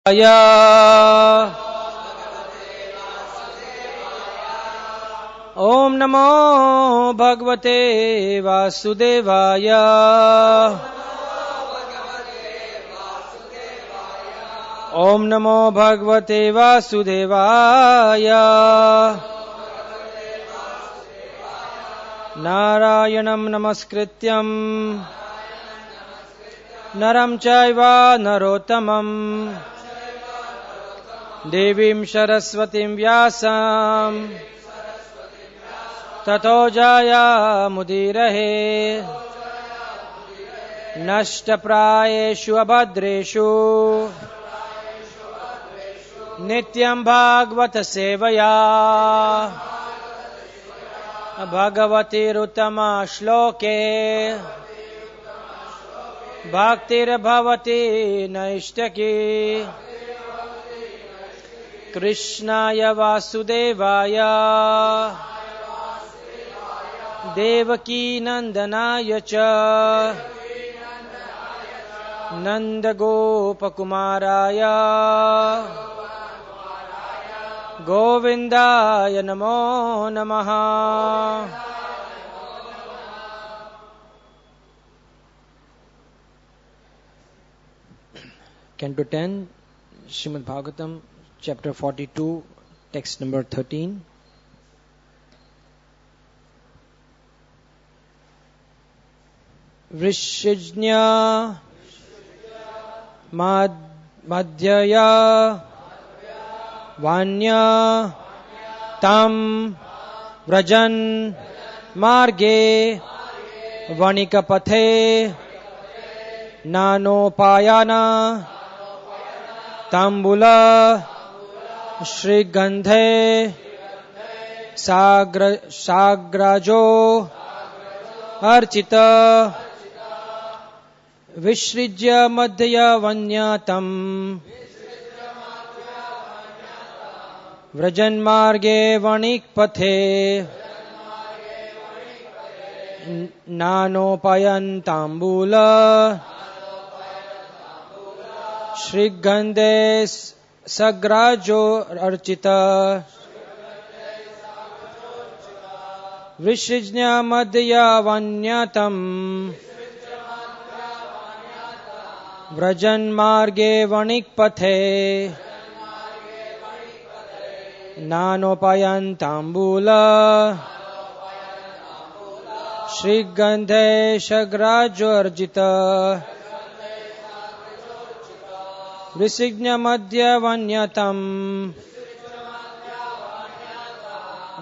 ओम नमो भगवते वासुदेवाय। ओम नमो भगवते वासुदेवाय। नारायणं नमस्कृत्यं नरं चैव नरोत्तमं देवीं सरस्वतीं व्यासं ततो जयमुदीरये। नष्टप्रायेषु अभद्रेषु नित्यं भागवत सेवया भगवतीरुत्तमा श्लोके भक्तिर्भवति नैष्टकी। कृष्णाय वासुदेवाय देवकी नंदनाय च नंदगोपकुमाराय गोविंदाय नमो नमः। Canto 10, Srimad Bhagavatam, chapter 42, text number 13. Vrishijnya madhyaya vanya tam vrajan marge vanikapathe nanopayana tambula श्रीगंधे साग्राजो Archit विसृज्य मध्य वन्यतम व्रजन्मार्गे वणिक्पथे नानोपयन्ताम्बूल श्रीगंधे सग्राजो अर्चित विसृज्य मध्य वन्यतम व्रजन्मार्गे वणिक्पथे नानोपयन्ताम्बूल श्रीगंधे सग्राजो अर्चित विसृज्य मध्य वन्यतम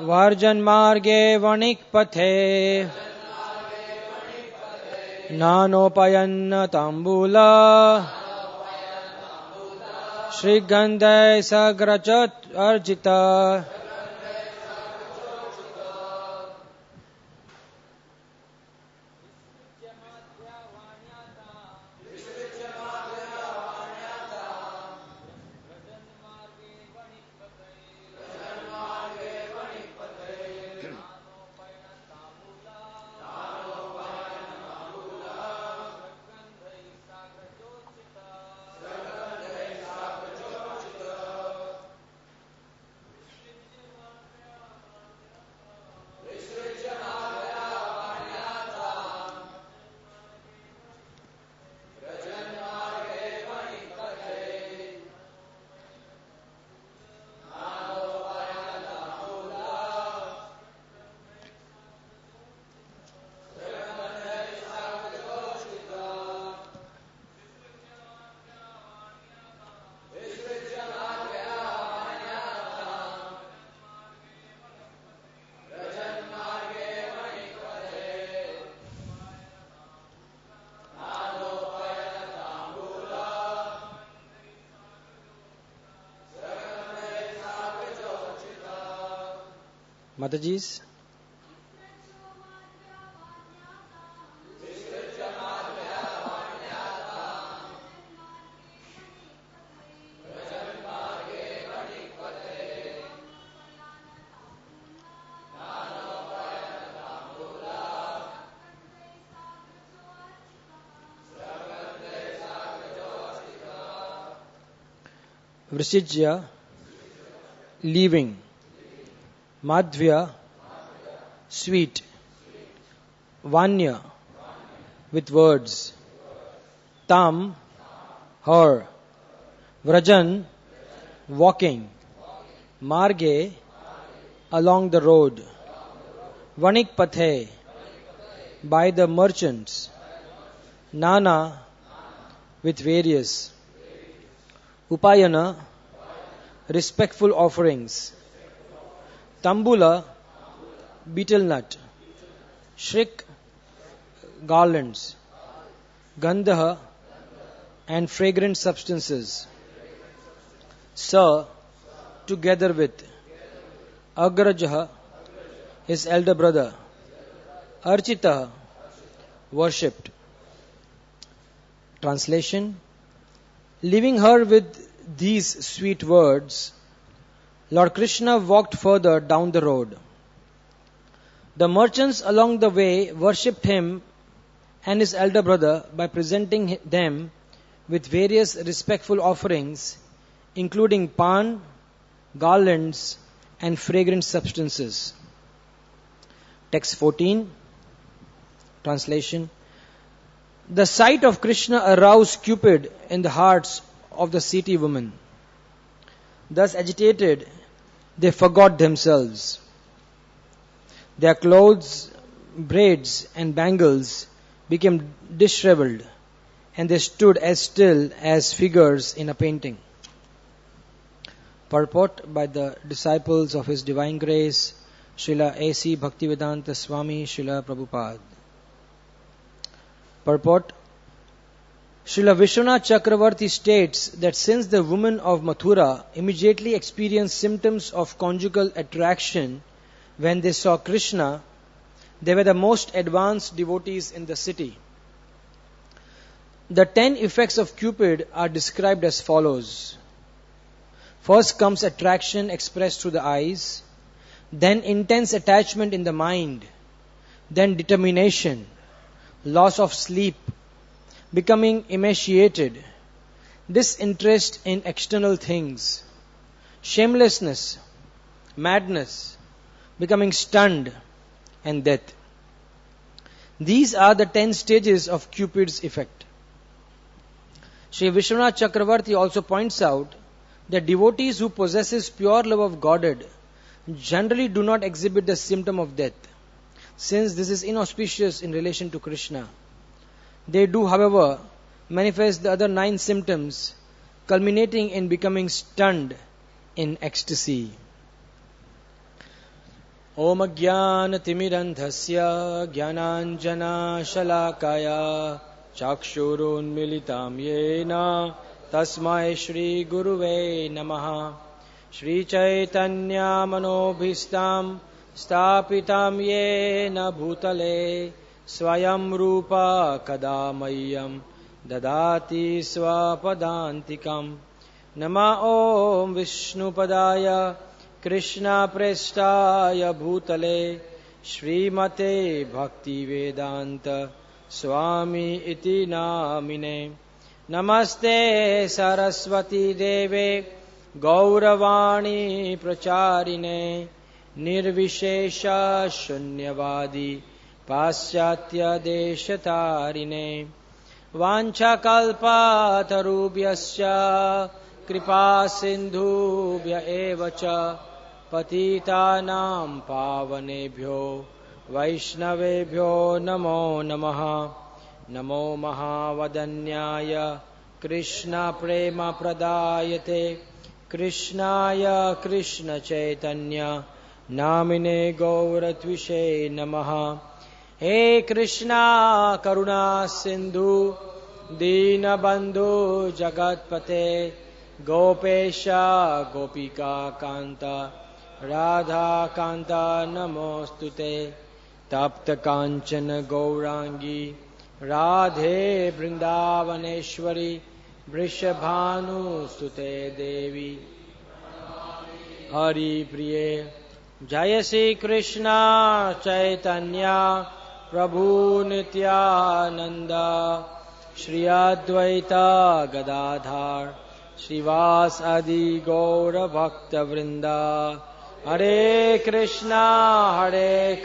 वर्जन्मार्गे वणिक्पथे नानोपयन्ताम्बूल श्रीगंधे सग्राजो Archit. Mataji's. Vrishijya, leaving. Madhya, sweet. Vanya, with words. Tam, her. Vrajan, walking. Marge, along the road. Vanik pathe, by the merchants. Nana, with various. Upayana, respectful offerings. Tambula, betel nut. Shrik, garlands. Gandha, and fragrant substances. Sa, together with. Agrajaha, his elder brother. Archita, worshipped. Translation. Leaving her with these sweet words, Lord Krishna walked further down the road. The merchants along the way worshipped him and his elder brother by presenting them with various respectful offerings, including pan, garlands, and fragrant substances. Text 14. Translation. The sight of Krishna aroused Cupid in the hearts of the city women. Thus agitated, they forgot themselves. Their clothes, braids, and bangles became disheveled, and they stood as still as figures in a painting. Purport by the disciples of His Divine Grace, Srila A.C. Bhaktivedanta Swami, Srila Prabhupada. Purport. Srila Vishwanath Chakravarti states that since the women of Mathura immediately experienced symptoms of conjugal attraction when they saw Krishna, they were the most advanced devotees in the city. The 10 effects of Cupid are described as follows. First comes attraction expressed through the eyes, then intense attachment in the mind, then determination, loss of sleep, becoming emaciated, disinterest in external things, shamelessness, madness, becoming stunned, and death. These are the 10 stages of Cupid's effect. Sri Vishwanath Chakravarti also points out that devotees who possesses pure love of Godhead generally do not exhibit the symptom of death, since this is inauspicious in relation to Krishna. They do, however, manifest the other 9 symptoms, culminating in becoming stunned in ecstasy. Om Jnana Timirandhasya Jnananjana Shalakaya Chakshurun Militam Yena Tasmai Shri Guruve Namaha. Shri Chaitanya Manobhistam Stapitam Yena Bhutale Swayam Rupa Kadamayam Dadati Swapadantikam. Nama Om Vishnupadaya Krishna Prestaya Bhutale Srimate Bhaktivedanta Swami Iti Namine. Namaste Saraswati Deve Gauravani Pracharine Nirvishesha Shunyavadi Paschatya Deshatarine Vancha Kalpa Tarubhyasya Kripa Sindhubhya Evacha Patitanam Pavanebhyo Vaishnavebhyo Namo Namaha. Namo Mahavadanyaya Krishna Prema Pradayate Krishnaya Krishna Chaitanya Namine Gauratvishe Namaha. He Krishna Karuna Sindhu Dinabandhu Jagatpate Gopesha Gopika Kanta Radha Kanta Namostute Tapta Kanchana Gaurangi Radhe Vrindavaneshwari Vrishabhanu Sute Devi Hari Priye. Jaya Sri Krishna Chaitanya Prabhu Nityananda Shri Advaita Gadadhar Shivas Adi Gaura Bhakta Vrinda. Hare Krishna,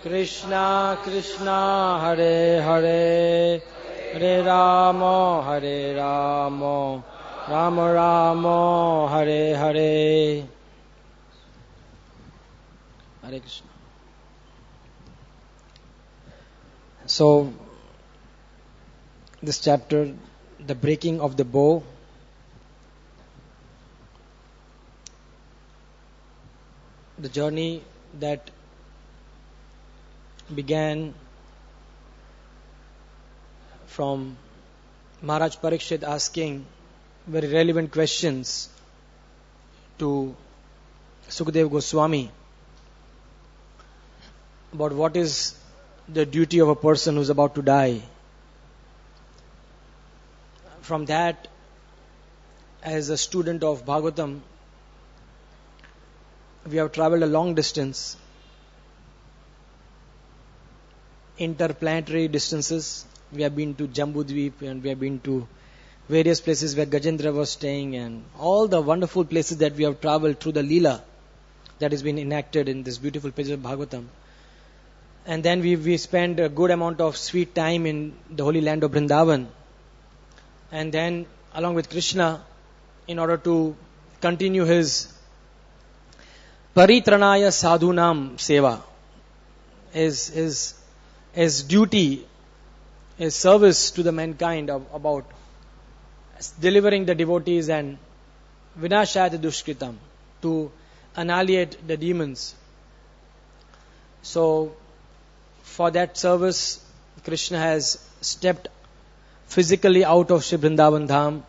Krishna Krishna, Hare Hare, Hare Rama, Rama Rama, Hare Hare. Hare Krishna. So, this chapter, the breaking of the bow, the journey that began from Maharaj Parikshit asking very relevant questions to Sukadeva Goswami about what is the duty of a person who is about to die. From that, as a student of Bhagavatam, we have traveled a long distance, interplanetary distances. We have been to Jambudvip and we have been to various places where Gajendra was staying, and all the wonderful places that we have traveled through the Leela that has been enacted in this beautiful page of Bhagavatam. And then we spent a good amount of sweet time in the holy land of Vrindavan. And then along with Krishna, in order to continue his Paritranaya Sadhunam Seva, his duty, his service to the mankind about delivering the devotees and Vinashayat Dushkritam, to annihilate the demons. So, for that service, Krishna has stepped physically out of Shri Vrindavan Dham,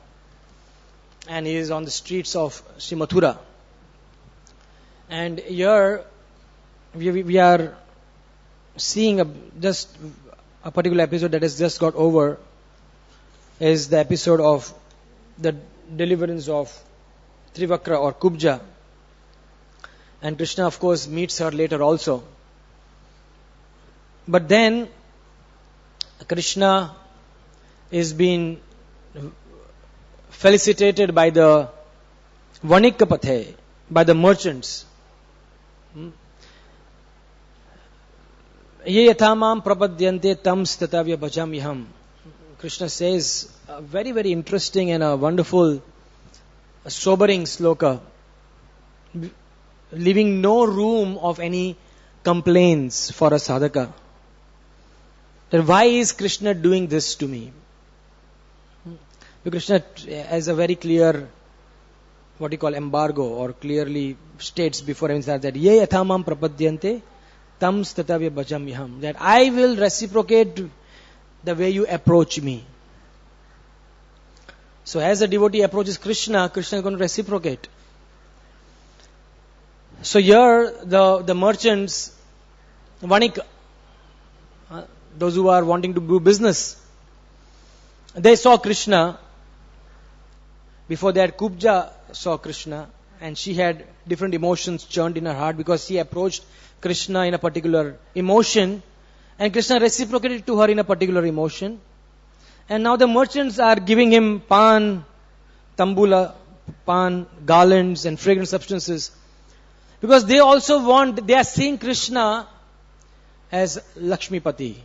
and he is on the streets of Shri Mathura. And here we are seeing just a particular episode that has just got over, is the episode of the deliverance of Trivakra or Kubja. And Krishna, of course, meets her later also. But then Krishna is being felicitated by the Vanikapathe, by the merchants. Ye yathamam prapadyante tam statavya bhajamyaham. Krishna says a very, very interesting and a wonderful, a sobering sloka, leaving no room of any complaints for a sadhaka. Then why is Krishna doing this to me? Because Krishna has a very clear, what you call embargo, or clearly states before him that ye yathamam prapadyante tam statavya bhajamyaham, that I will reciprocate the way you approach me. So as a devotee approaches Krishna, Krishna is going to reciprocate. So here the merchants, Vanik, those who are wanting to do business, they saw Krishna. Before that, Kubja saw Krishna, and she had different emotions churned in her heart because she approached Krishna in a particular emotion, and Krishna reciprocated to her in a particular emotion. And now the merchants are giving him pan, tambula, pan, garlands and fragrant substances, because they also they are seeing Krishna as Lakshmipati.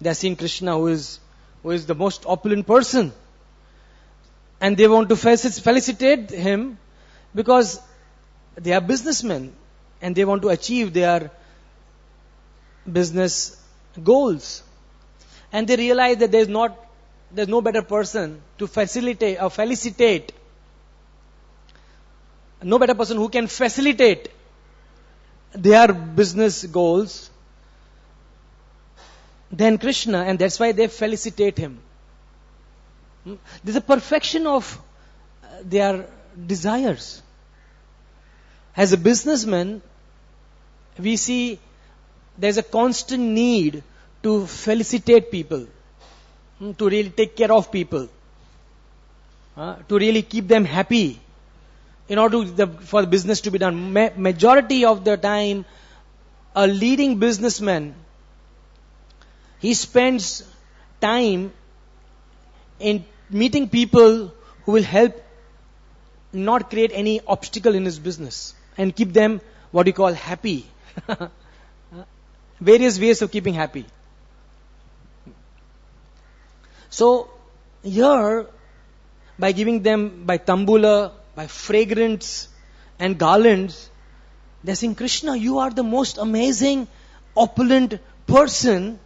They are seeing Krishna who is the most opulent person. And they want to felicitate him because they are businessmen and they want to achieve their business goals. And they realize that there's no better person to facilitate or felicitate, no better person who can facilitate their business goals than Krishna, and that's why they felicitate him. There's a perfection of their desires. As a businessman, we see there's a constant need to felicitate people, to really take care of people, to really keep them happy, in order for the business to be done. Majority of the time, a leading businessman, he spends time in meeting people who will help not create any obstacle in his business and keep them what you call happy. Various ways of keeping happy. So here, by giving them by tambula, by fragrance and garlands, they're saying, Krishna, you are the most amazing, opulent person.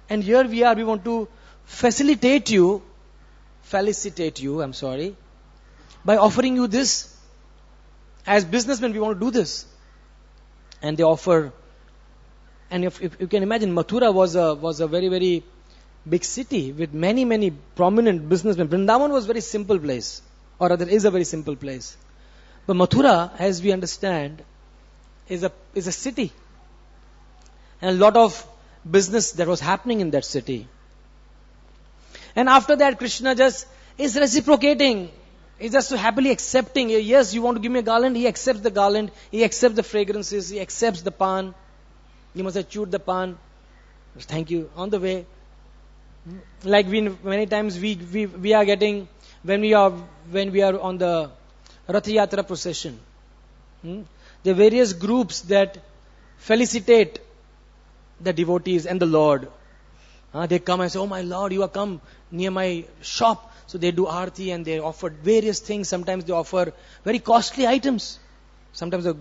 And here we are, we want to felicitate you, by offering you this. As businessmen, we want to do this. And they offer, and if you can imagine, Mathura was a very, very big city with many, many prominent businessmen. Vrindavan was a very simple place, or rather is a very simple place. But Mathura, as we understand, is a city. And a lot of business that was happening in that city. And after that, Krishna just is reciprocating. He's just so happily accepting. Yes, you want to give me a garland? He accepts the garland. He accepts the fragrances. He accepts the pan. You must have chewed the pan. Thank you. On the way. Like many times we are getting, when we are on the Rath Yatra procession. There are various groups that felicitate the devotees and the Lord. They come and say, oh my Lord, you have come near my shop. So they do arti and they offer various things. Sometimes they offer very costly items. Sometimes a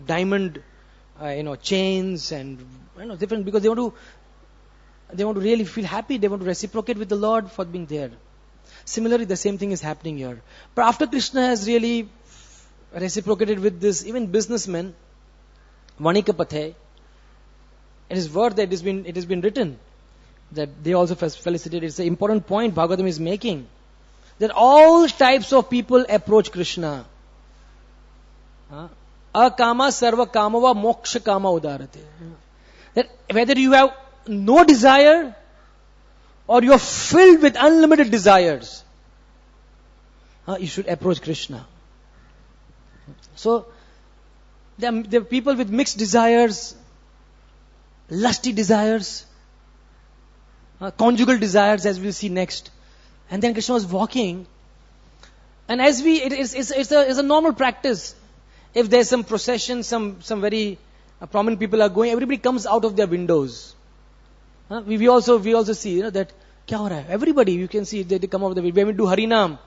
diamond, chains and different, because they want to really feel happy. They want to reciprocate with the Lord for being there. Similarly, the same thing is happening here. But after Krishna has really reciprocated with this, even businessmen, Vanikapathe, it is word that it has been written that they also felicitate. It's an important point Bhagavatam is making, that all types of people approach Krishna. Akama sarva kamava moksha kama udarate. That whether you have no desire or you are filled with unlimited desires, you should approach Krishna. So there are people with mixed desires, lusty desires, conjugal desires, as we'll see next. And then Krishna was walking, and it's a normal practice. If there's some procession, some very prominent people are going, everybody comes out of their windows. We also see that kya ho raha hai? Everybody, you can see they come out of the window. When we do Harinam,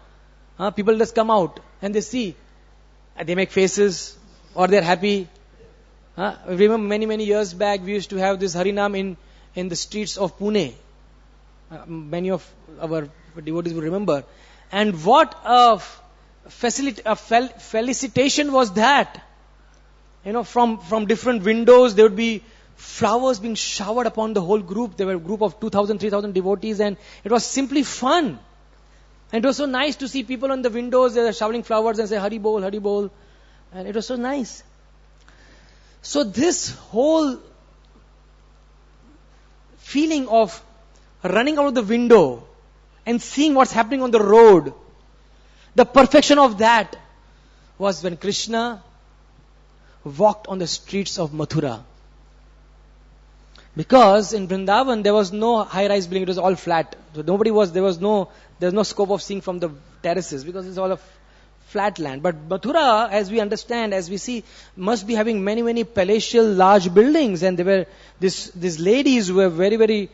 people just come out and they see. They make faces or they're happy. Remember many years back we used to have this Harinam in the streets of Pune. Many of our devotees will remember. And what a felicitation was that. From different windows there would be flowers being showered upon the whole group. There were a group of 2,000, 3,000 devotees, and it was simply fun. And it was so nice to see people on the windows, they were showering flowers and say, Hari Bol, Hari Bol. And it was so nice. So this whole feeling of running out of the window and seeing what's happening on the road, the perfection of that was when Krishna walked on the streets of Mathura. Because in Vrindavan there was no high-rise building, it was all flat. So there was no scope of seeing from the terraces because it's all a flat land. But Mathura, as we understand, as we see, must be having many palatial large buildings. And there were these ladies who were very, very,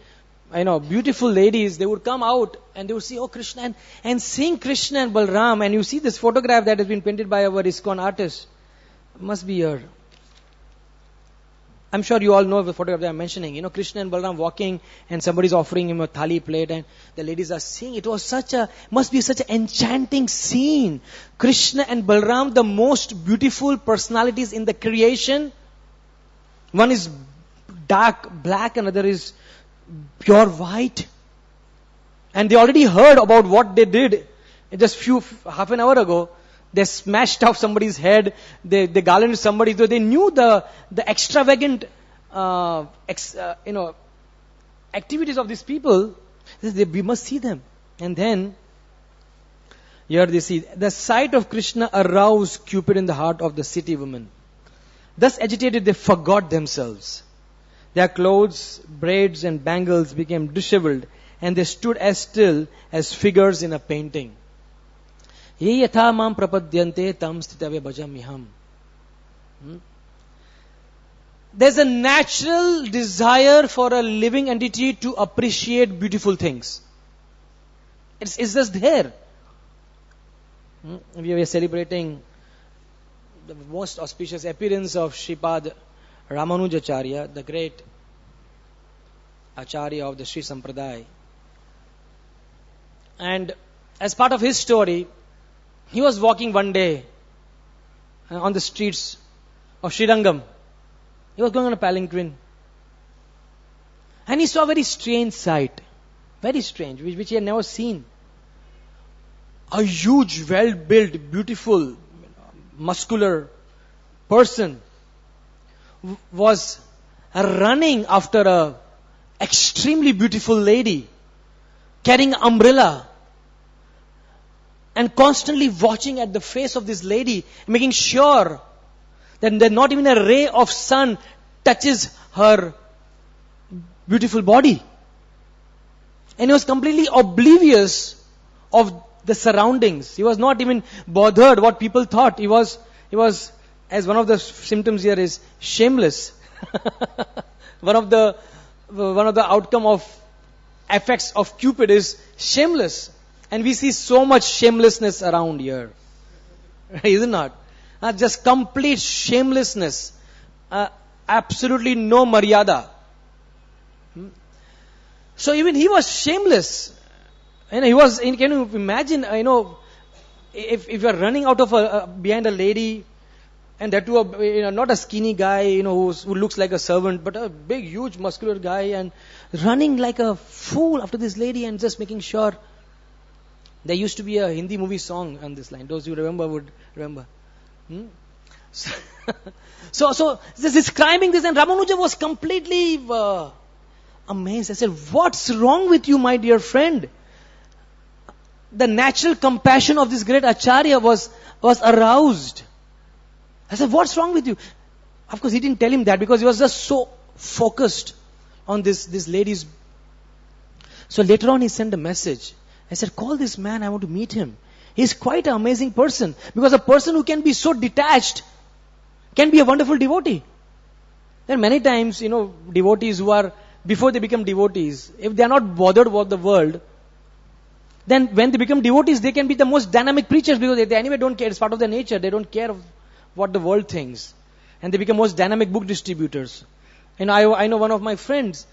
beautiful ladies. They would come out and they would see, Krishna, and seeing Krishna and Balram. And you see this photograph that has been painted by our ISKCON artist. Must be here. I'm sure you all know the photograph that I'm mentioning. Krishna and Balram walking and somebody's offering him a thali plate and the ladies are seeing. It was must be such an enchanting scene. Krishna and Balram, the most beautiful personalities in the creation. One is dark black, another is pure white. And they already heard about what they did just half an hour ago. They smashed off somebody's head. They garlanded somebody. So they knew the extravagant, activities of these people. We must see them. And then, here they see, the sight of Krishna aroused Cupid in the heart of the city women. Thus agitated, they forgot themselves. Their clothes, braids and bangles became disheveled and they stood as still as figures in a painting. Ye yatha mam prapadyante tam stitave bhajamiham. There's a natural desire for a living entity to appreciate beautiful things. It's just there. We were celebrating the most auspicious appearance of Sripad Ramanujacharya, the great Acharya of the Sri Sampradaya. And as part of his story, he was walking one day on the streets of Srirangam. He was going on a palanquin. And he saw a very strange sight. Very strange, which he had never seen. A huge, well-built, beautiful, muscular person was running after a extremely beautiful lady, carrying an umbrella, and constantly watching at the face of this lady, making sure that not even a ray of sun touches her beautiful body. And he was completely oblivious of the surroundings. He was not even bothered what people thought. He was, as one of the symptoms here is, shameless. one of the outcome of effects of Cupid is shameless. And we see so much shamelessness around here. Is it not? Just complete shamelessness. Absolutely no maryada. So even he was shameless. Can you imagine, if you are running out of behind a lady, and that too, not a skinny guy, who looks like a servant, but a big, huge, muscular guy, and running like a fool after this lady and just making sure. There used to be a Hindi movie song on this line. Those who remember would remember. So just describing this, and Ramanuja was completely amazed. I said, "What's wrong with you, my dear friend?" The natural compassion of this great Acharya was aroused. I said, "What's wrong with you?" Of course, he didn't tell him that because he was just so focused on this lady's. So later on, he sent a message. I said, "Call this man. I want to meet him. He's quite an amazing person, because a person who can be so detached can be a wonderful devotee." There are many times, devotees who are, before they become devotees, if they are not bothered about the world, then when they become devotees, they can be the most dynamic preachers, because they anyway don't care. It's part of their nature. They don't care of what the world thinks. And they become most dynamic book distributors. I know one of my friends.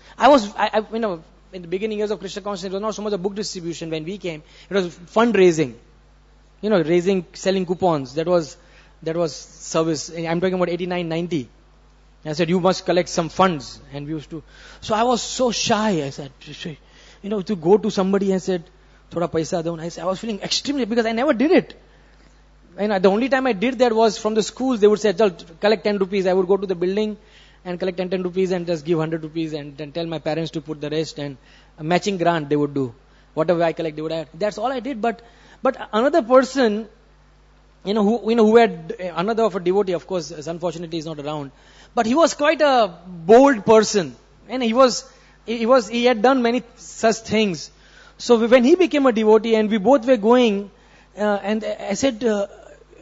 In the beginning years of Krishna Consciousness, it was not so much a book distribution when we came. It was fundraising. Selling coupons. That was service. I'm talking about 89, 90. I said, "You must collect some funds." And we used to. So I was so shy. I said, to go to somebody and said, "Thoda paisa do." I was feeling extremely, because I never did it. And the only time I did that was from the schools. They would say, "Collect 10 rupees." I would go to the building and collect 10 rupees and just give 100 rupees and then tell my parents to put the rest, and a matching grant they would do. Whatever I collect, they would add. That's all I did. But another person, who had another of a devotee, of course, unfortunately is not around. But he was quite a bold person. And he had done many such things. So when he became a devotee and we both were going, and I said,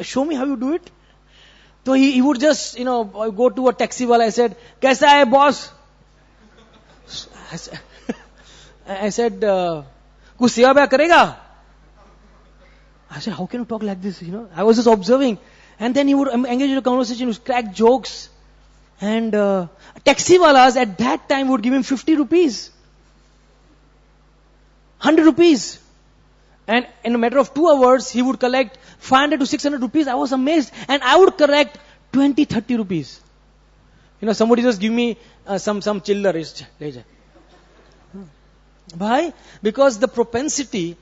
"Show me how you do it." So he would just, go to a taxi wala. I said, "Kaisa hai, boss?" I said, "Kuch seva bhai karega?" I said, "How can you talk like this?" I was just observing. And then he would engage in a conversation, he would crack jokes. And taxi walas at that time would give him 50 rupees. 100 rupees. And in a matter of 2 hours, he would collect 500 to 600 rupees. I was amazed. And I would collect 20, 30 rupees. Somebody just give me some chiller. Why? Because the propensity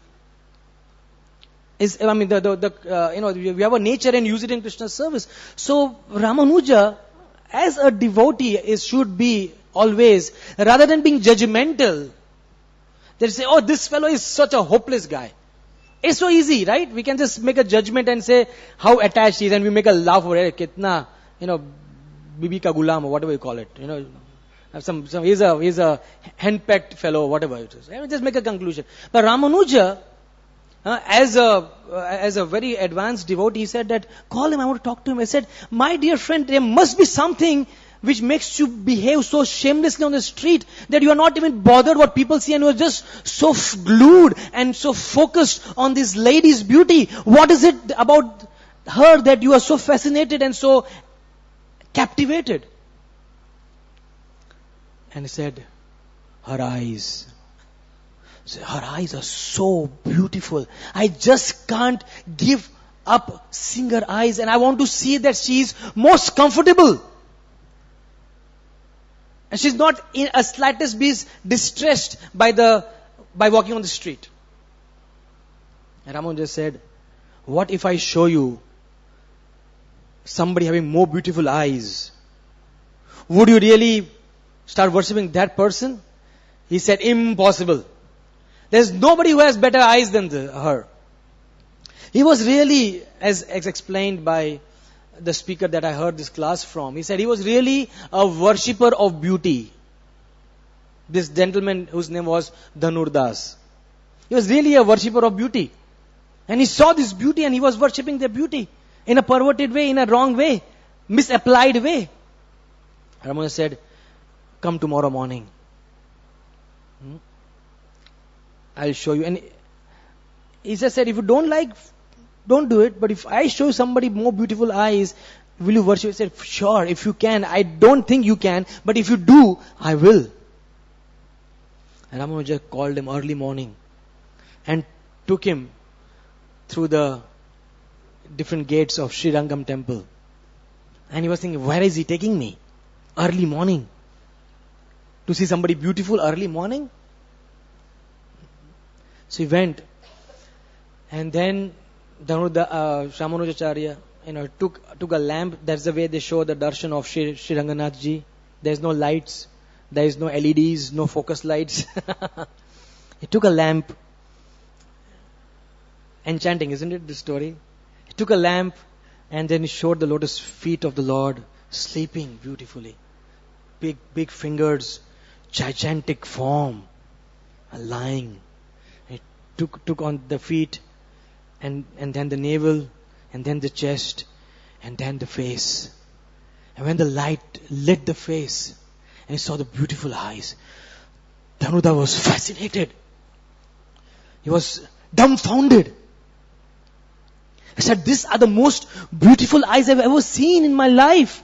is, we have a nature and use it in Krishna's service. So Ramanuja, as a devotee, should be always, rather than being judgmental, they say, "Oh, this fellow is such a hopeless guy." It's so easy, right? We can just make a judgment and say how attached he is, and we make a laugh over it. Kitna, bibi ka gulam, or whatever you call it. He's a henpecked fellow, whatever it is. I mean, just make a conclusion. But Ramanuja, as a very advanced devotee, he said that, call him, I want to talk to him. I said, my dear friend, there must be something which makes you behave so shamelessly on the street that you are not even bothered what people see and you are just so glued and so focused on this lady's beauty. What is it about her that you are so fascinated and so captivated? And he said, her eyes. Her eyes are so beautiful. I just can't give up seeing her eyes, and I want to see that she is most comfortable. And she's not in a slightest bit distressed by walking on the street. And Ramanuja said, what if I show you somebody having more beautiful eyes? Would you really start worshipping that person? He said, impossible. There's nobody who has better eyes than her. He was really, as explained by the speaker that I heard this class from, he said he was really a worshipper of beauty. This gentleman whose name was Dhanurdas. He was really a worshipper of beauty. And he saw this beauty and he was worshipping the beauty in a perverted way, in a wrong way, misapplied way. Ramanuja said, come tomorrow morning. I'll show you. And he just said, if you don't like, don't do it. But if I show somebody more beautiful eyes, will you worship? He said, sure, if you can. I don't think you can, but if you do, I will. And Ramanuja called him early morning and took him through the different gates of Srirangam temple. And he was thinking, where is he taking me? Early morning. To see somebody beautiful early morning? So he went. And then Ramanujacharya, took a lamp. That's the way they show the darshan of Sri Ranganath ji. There's no lights. There is no LEDs, no focus lights. He took a lamp. Enchanting, isn't it, this story? He took a lamp and then he showed the lotus feet of the Lord sleeping beautifully. Big fingers, gigantic form, lying. He took on the feet and then the navel and then the chest and then the face. And when the light lit the face and he saw the beautiful eyes, Dhanuda was fascinated. He was dumbfounded. He said, these are the most beautiful eyes I've ever seen in my life.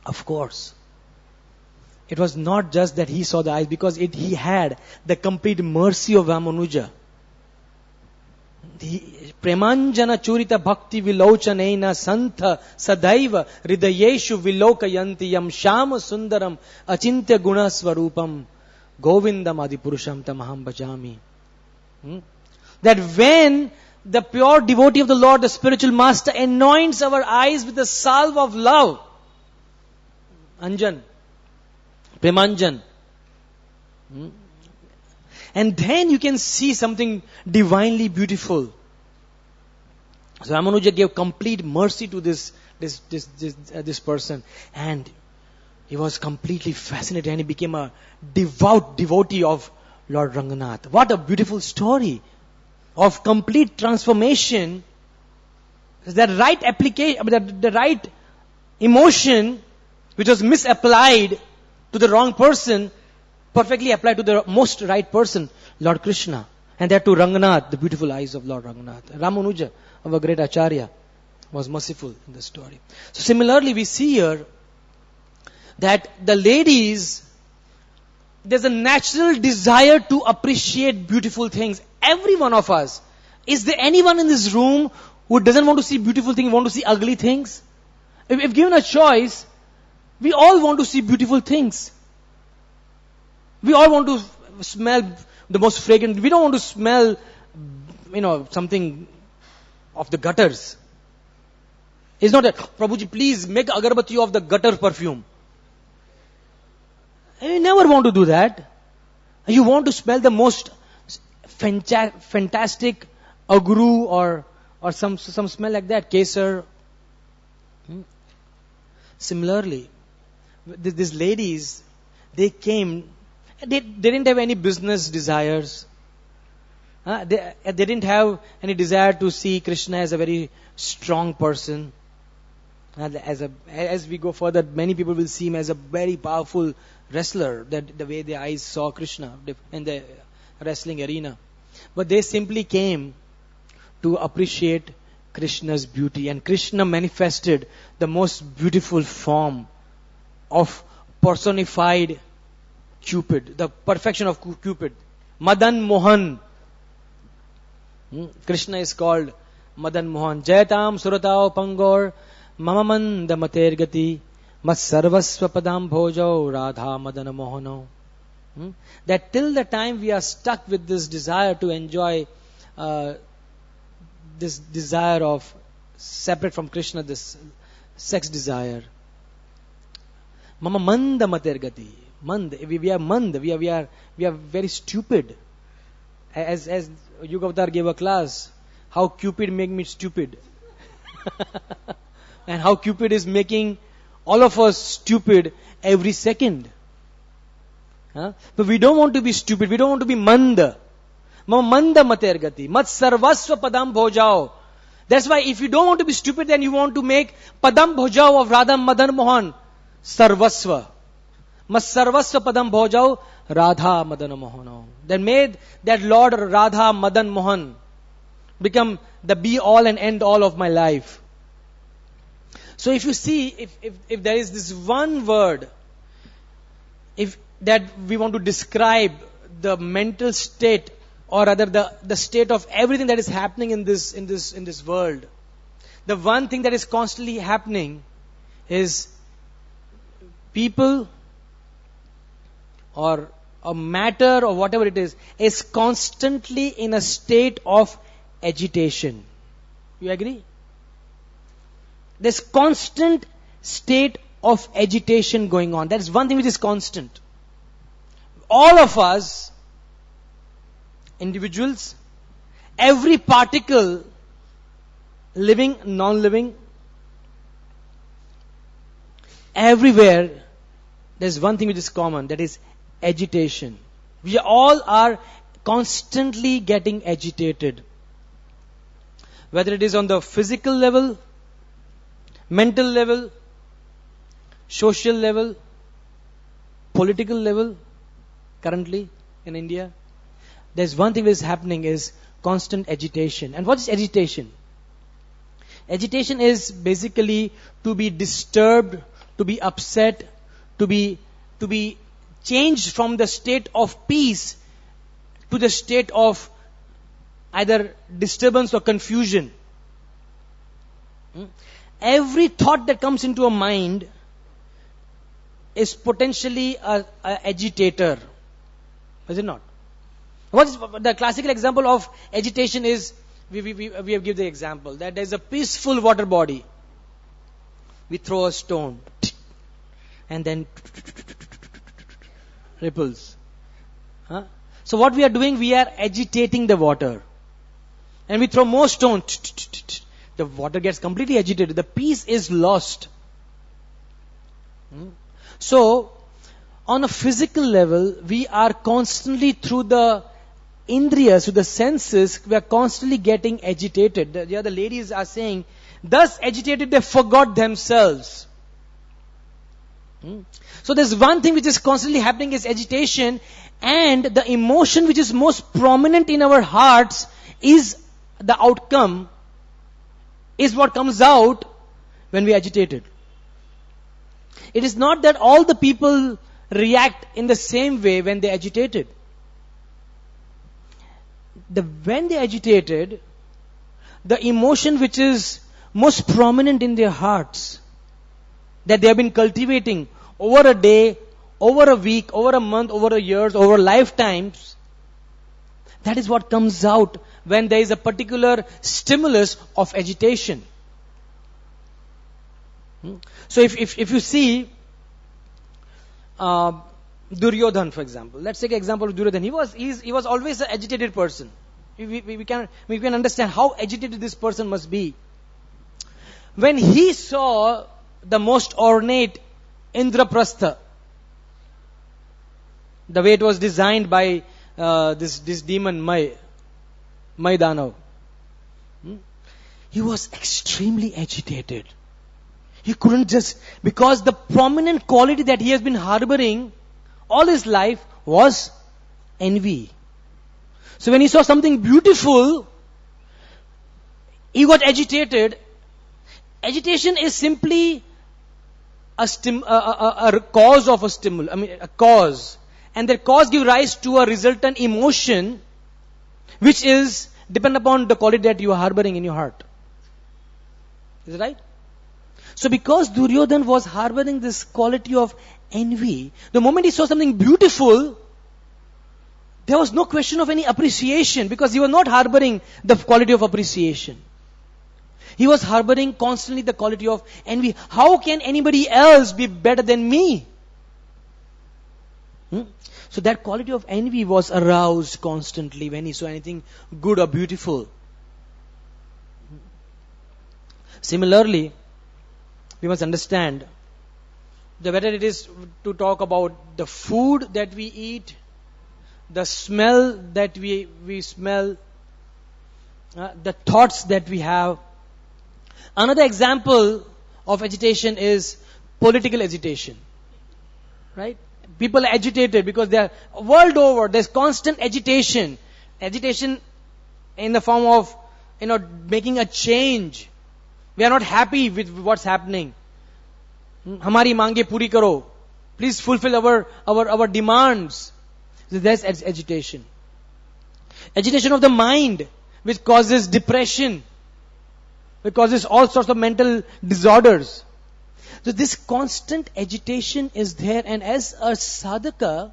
Of course. It was not just that he saw the eyes, because he had the complete mercy of Ramanuja. Premanjana churita bhakti vilauchaneina santha sadaiva hridayeshu vilokayanti yam shama sundaram achintya guna swarupam govindam adipurusham tamaham bhajami. That when the pure devotee of the Lord, the spiritual master, anoints our eyes with the salve of love, Anjan, Premanjan, and then you can see something divinely beautiful. So Ramanuja gave complete mercy to this person, and he was completely fascinated, and he became a devout devotee of Lord Ranganath. What a beautiful story of complete transformation. That right application, the right emotion, which was misapplied to the wrong person, perfectly applied to the most right person, Lord Krishna. And that to Ranganath, the beautiful eyes of Lord Ranganath. Ramanuja, our great Acharya, was merciful in the story. So similarly, we see here that the ladies, there's a natural desire to appreciate beautiful things. Every one of us. Is there anyone in this room who doesn't want to see beautiful things, want to see ugly things? If given a choice, we all want to see beautiful things. We all want to smell the most fragrant. We don't want to smell, something of the gutters. It's not that, Prabhuji, please make agarbatti of the gutter perfume. You never want to do that. You want to smell the most fantastic agru or some smell like that, kesar. Similarly, these ladies, They came. They didn't have any business desires. They didn't have any desire to see Krishna as a very strong person. As we go further, many people will see him as a very powerful wrestler, that the way their eyes saw Krishna in the wrestling arena. But they simply came to appreciate Krishna's beauty. And Krishna manifested the most beautiful form of personified Cupid, the perfection of Cupid. Madan Mohan. Krishna is called Madan Mohan. Jayatam Suratao Pangor Mamamanda Matergati Mas Sarvasva Padam Bhojao Radha Madana Mohano. That till the time we are stuck with this desire to enjoy this desire of separate from Krishna, this sex desire. Mama Manda Matergati. Mand. We are mand. We are very stupid. As Yugavatar gave a class, how Cupid make me stupid. And how Cupid is making all of us stupid every second. But we don't want to be stupid. We don't want to be manda. Manda matergati. Mat sarvasva padam bhojao. That's why if you don't want to be stupid, then you want to make padam bhojao of Radha Madan Mohan sarvasva. Mat sarvasva padam bhojao Radha Madan Mohano. Then made that Lord Radha Madan Mohan become the be all and end all of my life. So if you see, if there is this one word, if that we want to describe the mental state, or rather the state of everything that is happening in this world, the one thing that is constantly happening is people or a matter or whatever it is constantly in a state of agitation. You agree? There's constant state of agitation going on. That is one thing which is constant. All of us, individuals, every particle, living, non-living, everywhere, there's one thing which is common, that is agitation. We all are constantly getting agitated. Whether it is on the physical level, mental level, social level, political level, currently in India, there's one thing that is happening is constant agitation. And what is agitation? Agitation is basically to be disturbed, to be upset, to be changed from the state of peace to the state of either disturbance or confusion. Every thought that comes into a mind is potentially an agitator. Is it not? What is the classical example of agitation is, we have given the example that there is a peaceful water body. We throw a stone and then ripples. So what we are doing, we are agitating the water. And we throw more stones. The water gets completely agitated. The peace is lost. So, on a physical level, we are constantly through the indriyas, through the senses, we are constantly getting agitated. The other ladies are saying, thus agitated they forgot themselves. So there's one thing which is constantly happening is agitation, and the emotion which is most prominent in our hearts is the outcome, is what comes out when we are agitated. It is not that all the people react in the same way when they are agitated. When they are agitated, the emotion which is most prominent in their hearts, that they have been cultivating over a day, over a week, over a month, over a years, over lifetimes, that is what comes out when there is a particular stimulus of agitation. So if you see Duryodhan, for example, let's take an example of Duryodhan. He was always an agitated person. We can understand how agitated this person must be. When he saw the most ornate Indraprastha, The way it was designed by this demon, Danav. He was extremely agitated. He couldn't just, because the prominent quality that he has been harboring all his life was envy. So when he saw something beautiful, he got agitated. Agitation is simply a cause of a stimulus. A cause. And that cause gives rise to a resultant emotion, which is depend upon the quality that you are harboring in your heart. Is it right? So because Duryodhan was harboring this quality of envy, the moment he saw something beautiful, there was no question of any appreciation, because he was not harboring the quality of appreciation. He was harboring constantly the quality of envy. How can anybody else be better than me? So that quality of envy was aroused constantly when he saw anything good or beautiful. Similarly, we must understand that whether it is to talk about the food that we eat, the smell that we smell, the thoughts that we have. Another example of agitation is political agitation. Right? People are agitated because they are world over. There's constant agitation. Agitation in the form of, making a change. We are not happy with what's happening. Hamari mange puri karo. Please fulfill our demands. So there's agitation. Agitation of the mind, which causes depression, which causes all sorts of mental disorders. So this constant agitation is there, and as a sadhaka,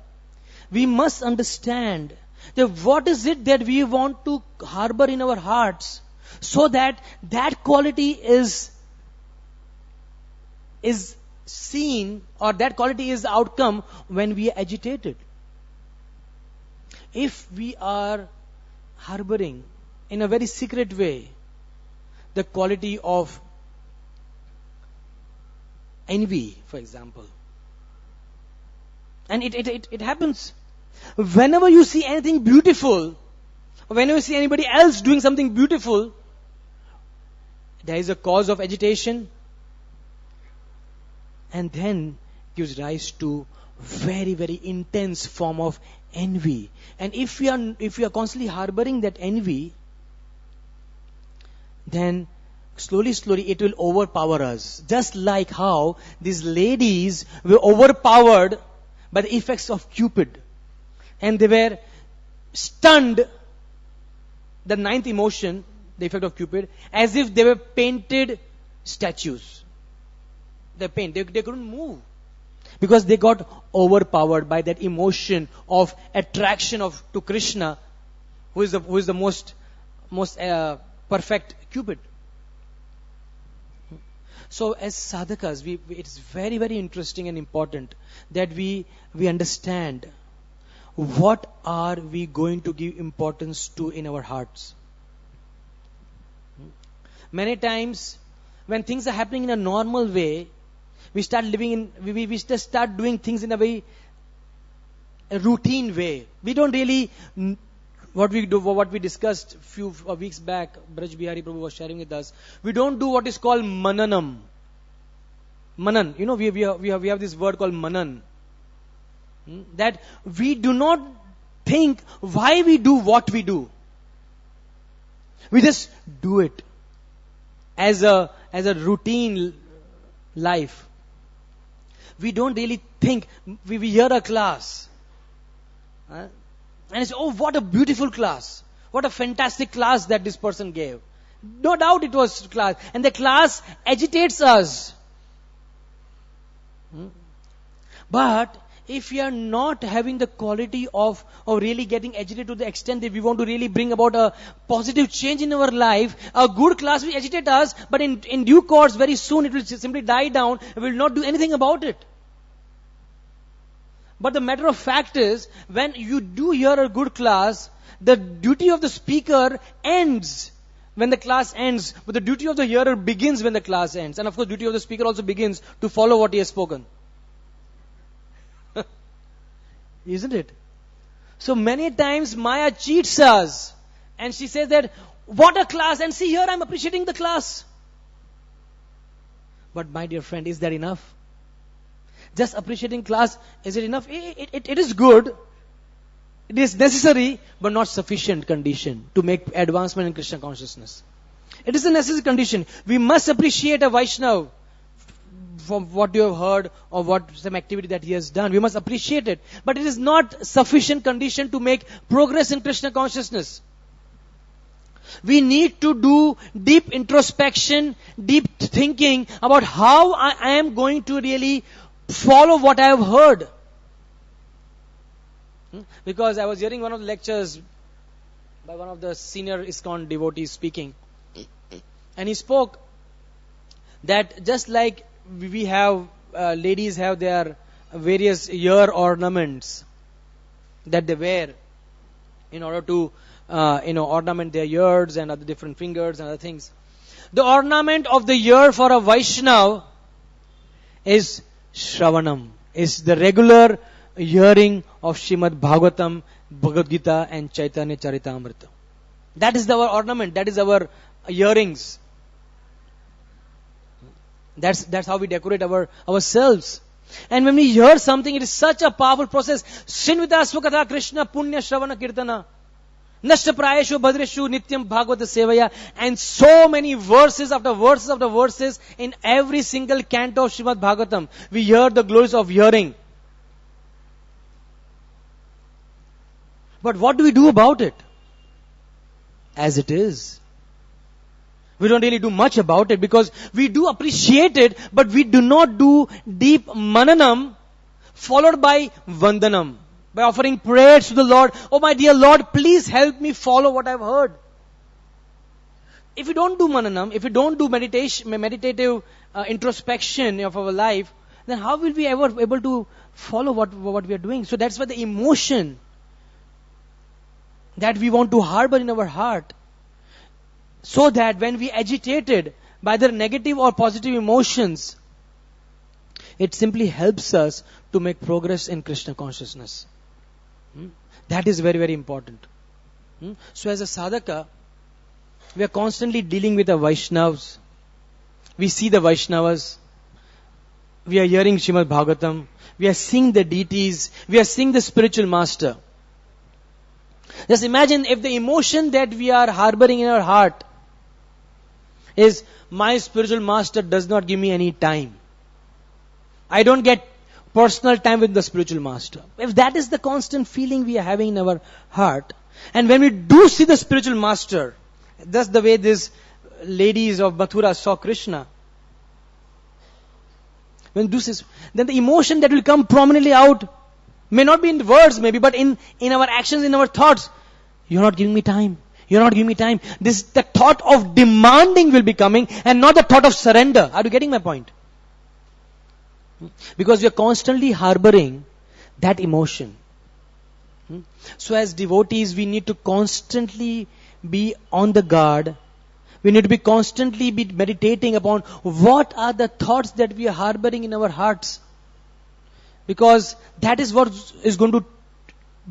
we must understand that what is it that we want to harbor in our hearts, so that that quality is seen, or that quality is the outcome when we are agitated. If we are harboring in a very secret way the quality of envy, for example, and it happens whenever you see anything beautiful, or whenever you see anybody else doing something beautiful, there is a cause of agitation, and then gives rise to very, very intense form of envy. And if we are constantly harboring that envy, then slowly it will overpower us. Just like how these ladies were overpowered by the effects of Cupid, and they were stunned, the ninth emotion, the effect of Cupid, as if they were painted statues. They couldn't move, because they got overpowered by that emotion of attraction to Krishna, who is the most perfect Cupid. So as sadhakas, it is very, very interesting and important that we understand what are we going to give importance to in our hearts. Many times when things are happening in a normal way, we start just start doing things in a very routine way. We don't really, what we discussed a few weeks back, Braj Bihari Prabhu was sharing with us, we don't do what is called mananam. Manan, we have this word called manan. That we do not think why we do what we do. We just do it as a routine life. We don't really think. We hear a class, and it's, oh, what a beautiful class. What a fantastic class that this person gave. No doubt it was class. And the class agitates us. But if we are not having the quality of really getting agitated to the extent that we want to really bring about a positive change in our life, a good class will agitate us, but in due course, very soon it will simply die down and we will not do anything about it. But the matter of fact is, when you do hear a good class, the duty of the speaker ends when the class ends, but the duty of the hearer begins when the class ends. And of course, duty of the speaker also begins to follow what he has spoken. Isn't it? So many times Maya cheats us. And she says that, what a class, and see here I'm appreciating the class. But my dear friend, is that enough? Just appreciating class, is it enough? It is good. It is necessary, but not sufficient condition to make advancement in Krishna consciousness. It is a necessary condition. We must appreciate a Vaishnava from what you have heard or what some activity that he has done. We must appreciate it. But it is not sufficient condition to make progress in Krishna consciousness. We need to do deep introspection, deep thinking about how I am going to really follow what I have heard. Because I was hearing one of the lectures by one of the senior ISKCON devotees speaking. And he spoke that just like we have, ladies have their various ear ornaments that they wear in order to, ornament their ears and other different fingers and other things. The ornament of the ear for a Vaishnava is Shravanam, is the regular hearing of Srimad Bhagavatam, Bhagavad Gita and Chaitanya Charitamrita. That is our ornament, that is our earrings. That's how we decorate ourselves. And when we hear something, it is such a powerful process. Shinvita Swakatha Krishna Punya Shravana Kirtana Nashta Prayeshu Bhadreshu Nityam Bhagavata Sevaya. And so many verses after verses after verses in every single canto of Srimad Bhagavatam. We hear the glories of hearing. But what do we do about it? As it is. We don't really do much about it because we do appreciate it, but we do not do deep mananam followed by vandanam. By offering prayers to the Lord. Oh my dear Lord, please help me follow what I've heard. If we don't do mananam, if we don't do meditative introspection of our life, then how will we ever be able to follow what we are doing? So that's why the emotion that we want to harbor in our heart, so that when we agitated by the negative or positive emotions, it simply helps us to make progress in Krishna consciousness. That is very, very important. So as a sadhaka, we are constantly dealing with the Vaishnavas. We see the Vaishnavas. We are hearing Srimad Bhagavatam. We are seeing the deities. We are seeing the spiritual master. Just imagine if the emotion that we are harboring in our heart is, my spiritual master does not give me any time. I don't get personal time with the spiritual master. If that is the constant feeling we are having in our heart, and when we do see the spiritual master, that's the way these ladies of Mathura saw Krishna. When we do this, then the emotion that will come prominently out may not be in words maybe, but in our actions, in our thoughts. You're not giving me time. You're not giving me time. The thought of demanding will be coming and not the thought of surrender. Are you getting my point? Because we are constantly harboring that emotion. So as devotees, we need to constantly be on the guard. We need to be constantly be meditating upon what are the thoughts that we are harboring in our hearts. Because that is what is going to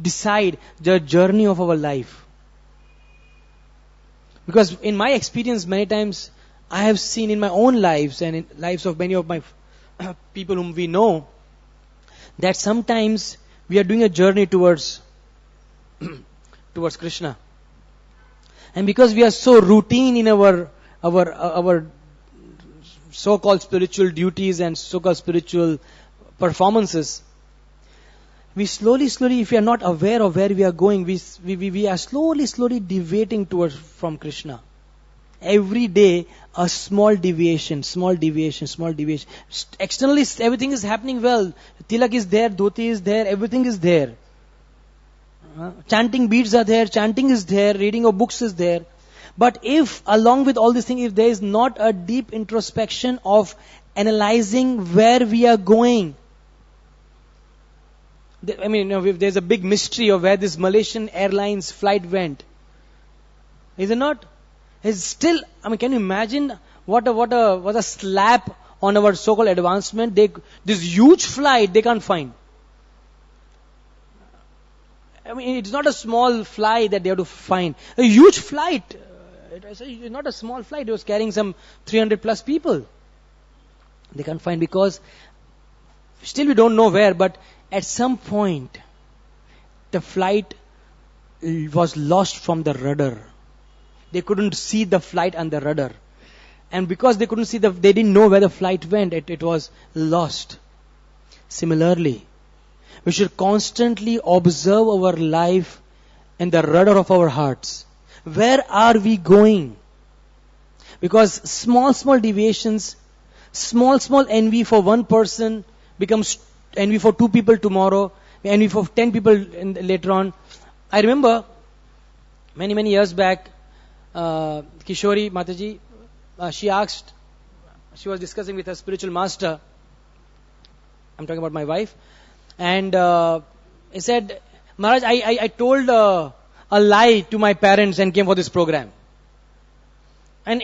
decide the journey of our life. Because in my experience, many times I have seen in my own lives and in lives of many of my people whom we know, that sometimes we are doing a journey towards Krishna. And because we are so routine in our so-called spiritual duties and so-called spiritual performances, we slowly, if we are not aware of where we are going, we are slowly deviating from Krishna. Every day, a small deviation. Externally, everything is happening well. Tilak is there, dhoti is there, everything is there. Chanting beads are there, chanting is there, reading of books is there. But if, along with all these things, if there is not a deep introspection of analyzing where we are going, if there's a big mystery of where this Malaysian Airlines flight went, is it not? It's still, can you imagine what a slap on our so-called advancement? This huge flight they can't find. I mean, it's not a small fly that they have to find. A huge flight. It's not a small flight. It was carrying some 300 plus people. They can't find because still we don't know where, but at some point the flight was lost from the rudder. They couldn't see the flight and the rudder. And because they couldn't see they didn't know where the flight went, it was lost. Similarly, we should constantly observe our life in the rudder of our hearts. Where are we going? Because small deviations, small envy for one person becomes envy for 2 people tomorrow, envy for 10 people later on. I remember many years back, Kishori Mataji, she was discussing with her spiritual master. I'm talking about my wife. And he said, Maharaj, I told a lie to my parents and came for this program. And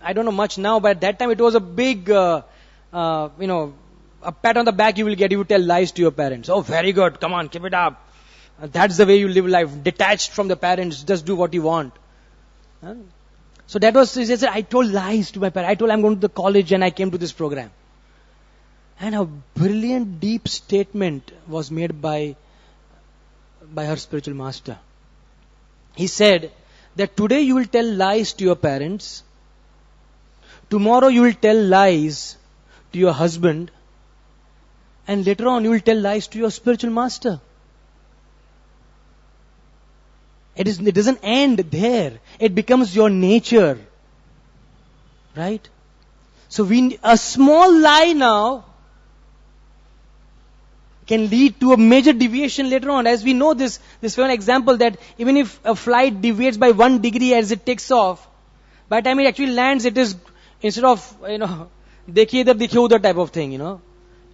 I don't know much now, but at that time it was a big, a pat on the back you will get if you tell lies to your parents. Oh, very good. Come on, keep it up. That's the way you live life. Detached from the parents. Just do what you want. So that was, he said, I told lies to my parents. I told I'm going to the college and I came to this program. And a brilliant, deep statement was made by her spiritual master. He said that today you will tell lies to your parents. Tomorrow you will tell lies to your husband. And later on you will tell lies to your spiritual master. It doesn't end there. It becomes your nature. Right? So a small lie now can lead to a major deviation later on. As we know this one example that even if a flight deviates by 1 degree as it takes off, by the time it actually lands, it is, instead of, dekhiye idhar, dekhiye udhar type of thing,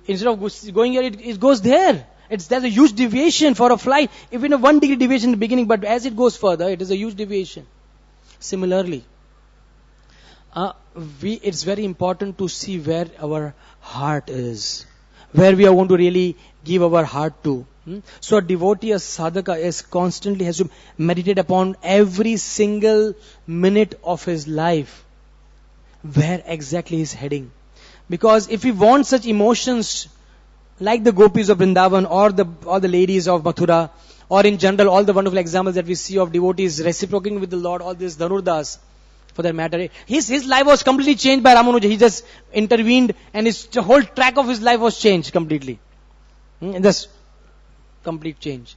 Instead of going here, it goes there. There's a huge deviation for a flight. Even a 1 degree deviation in the beginning, but as it goes further, it is a huge deviation. Similarly, it's very important to see where our heart is. Where we are going to really give our heart to. So a devotee, a sadhaka has to meditate upon every single minute of his life. Where exactly he is heading. Because if we want such emotions, like the gopis of Vrindavan or the ladies of Mathura, or in general all the wonderful examples that we see of devotees reciprocating with the Lord, all this Dhanurdas, for that matter. His life was completely changed by Ramanuja. He just intervened and the whole track of his life was changed completely. Just complete change.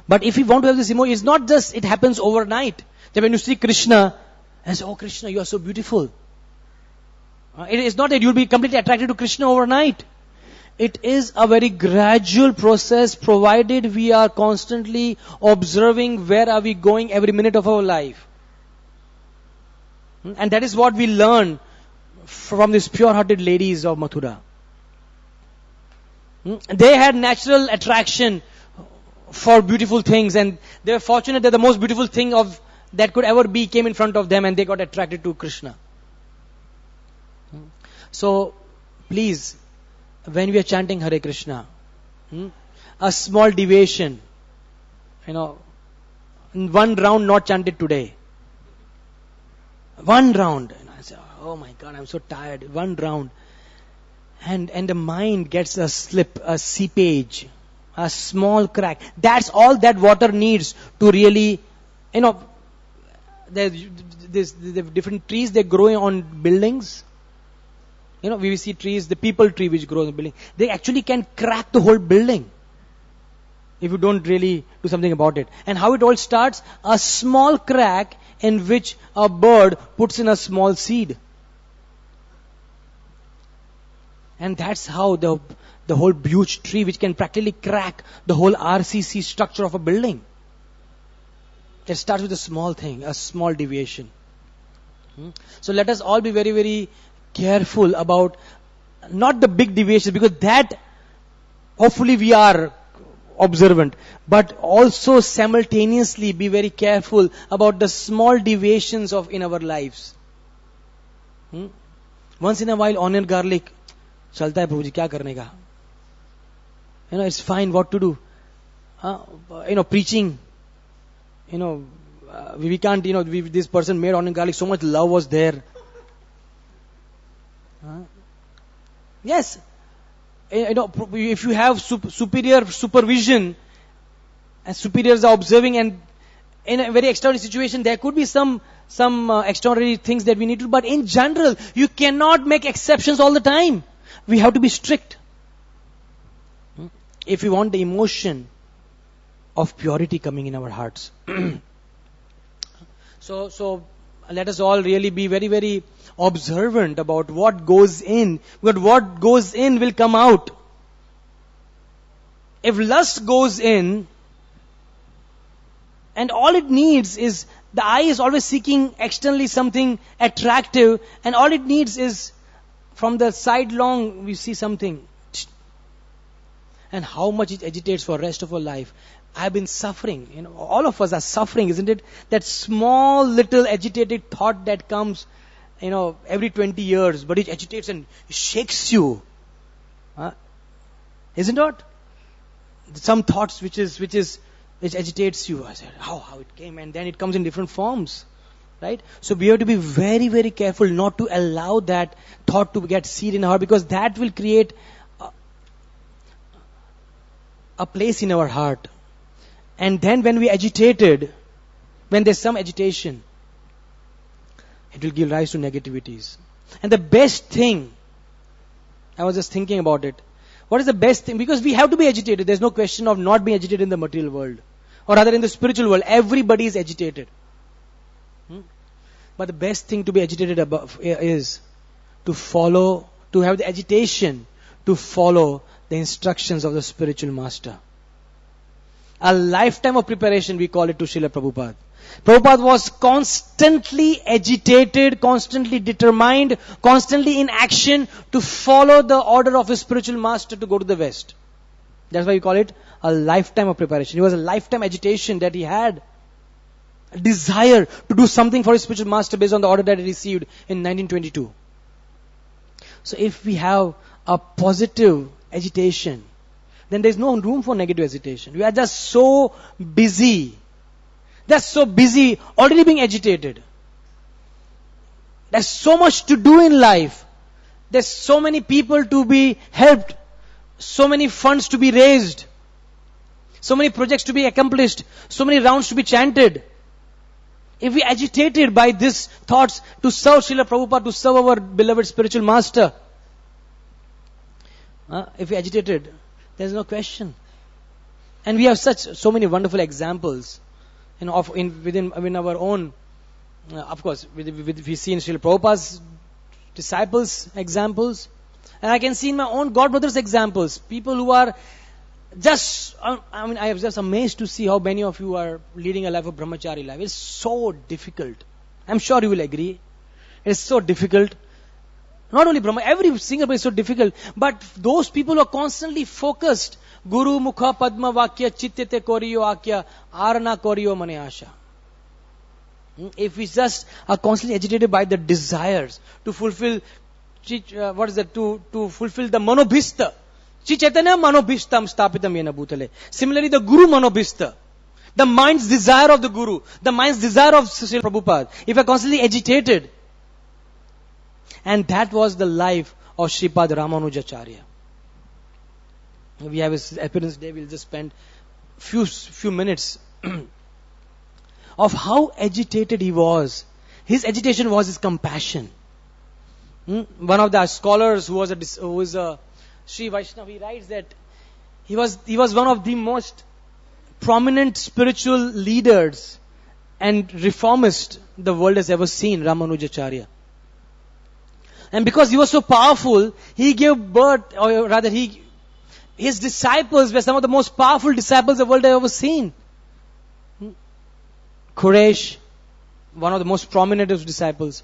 But if we want to have this emotion, it's not just it happens overnight. That when you see Krishna, and say, oh Krishna, you are so beautiful. It is not that you'll be completely attracted to Krishna overnight. It is a very gradual process, provided we are constantly observing where are we going every minute of our life. And that is what we learn from these pure-hearted ladies of Mathura. They had natural attraction for beautiful things, and they were fortunate that the most beautiful thing that could ever be came in front of them, and they got attracted to Krishna. So, please, when we are chanting Hare Krishna, a small deviation, 1 round not chanted today. 1 round. And I say, oh my God, I'm so tired. 1 round. And the mind gets a slip, a seepage, a small crack. That's all that water needs to really, there's different trees, they grow on buildings. We see trees, the people tree which grows in the building. They actually can crack the whole building if you don't really do something about it. And how it all starts? A small crack in which a bird puts in a small seed. And that's how the whole huge tree which can practically crack the whole RCC structure of a building. It starts with a small thing, a small deviation. So let us all be very, very careful about not the big deviations, because that hopefully we are observant, but also simultaneously be very careful about the small deviations in our lives. Once in a while, onion garlic, chalta hai Prabhuji, kya karne ka? It's fine, what to do? preaching. We can't, this person made onion garlic, so much love was there. Yes. If you have superior supervision, and superiors are observing, and in a very extraordinary situation, there could be some extraordinary things that we need to do. But in general, you cannot make exceptions all the time. We have to be strict. If we want the emotion of purity coming in our hearts. So let us all really be very, very observant about what goes in. Because what goes in will come out. If lust goes in, and all it needs is, the eye is always seeking externally something attractive, and all it needs is, from the sidelong, we see something. And how much it agitates for the rest of our life. I have been suffering. All of us are suffering, isn't it? That small little agitated thought that comes, every 20 years, but it agitates and shakes you. Isn't it? Some thoughts which agitates you. I said, how it came, and then it comes in different forms. Right? So we have to be very, very careful not to allow that thought to get seed in our heart, because that will create a place in our heart. And then when we agitated, when there's some agitation, it will give rise to negativities. And the best thing, I was just thinking about it, what is the best thing? Because we have to be agitated. There's no question of not being agitated in the material world. Or rather in the spiritual world, everybody is agitated. But the best thing to be agitated about is to have the agitation to follow the instructions of the spiritual master. A lifetime of preparation, we call it, to Srila Prabhupada. Prabhupada was constantly agitated, constantly determined, constantly in action to follow the order of his spiritual master to go to the West. That's why we call it a lifetime of preparation. It was a lifetime agitation that he had. A desire to do something for his spiritual master based on the order that he received in 1922. So if we have a positive agitation, then there's no room for negative agitation. We are just so busy. That's so busy, already being agitated. There's so much to do in life. There's so many people to be helped. So many funds to be raised. So many projects to be accomplished. So many rounds to be chanted. If we agitated by these thoughts to serve Srila Prabhupada, to serve our beloved spiritual master, if we agitated, there's no question. And we have so many wonderful examples, within our own. Of course, we see in Srila Prabhupada's disciples examples, and I can see in my own godbrothers examples, people who are just. I am just amazed to see how many of you are leading a life of brahmachari life. It's so difficult. I'm sure you will agree. It's so difficult. Not only Brahma, every single place is so difficult. But those people who are constantly focused, Guru Mukha Padma Vakya Chittete Koriyo Akya Arana Koriyo Mane Asha. If we just are constantly agitated by the desires to fulfill, to fulfill the manobhista. Chi Chaitanya manobhistam stapitam yena bhutale. Similarly, the Guru manobhista. The mind's desire of the Guru. The mind's desire of Srila Prabhupada. If we are constantly agitated, and that was the life of Sripad Ramanujacharya. We have his appearance day. We'll just spend few minutes of how agitated he was. His agitation was his compassion. One of the scholars who is a Sri Vaishnava, he writes that he was one of the most prominent spiritual leaders and reformists the world has ever seen, Ramanujacharya. And because he was so powerful, he gave birth, or rather his disciples were some of the most powerful disciples the world has ever seen. Quraysh, one of the most prominent of disciples.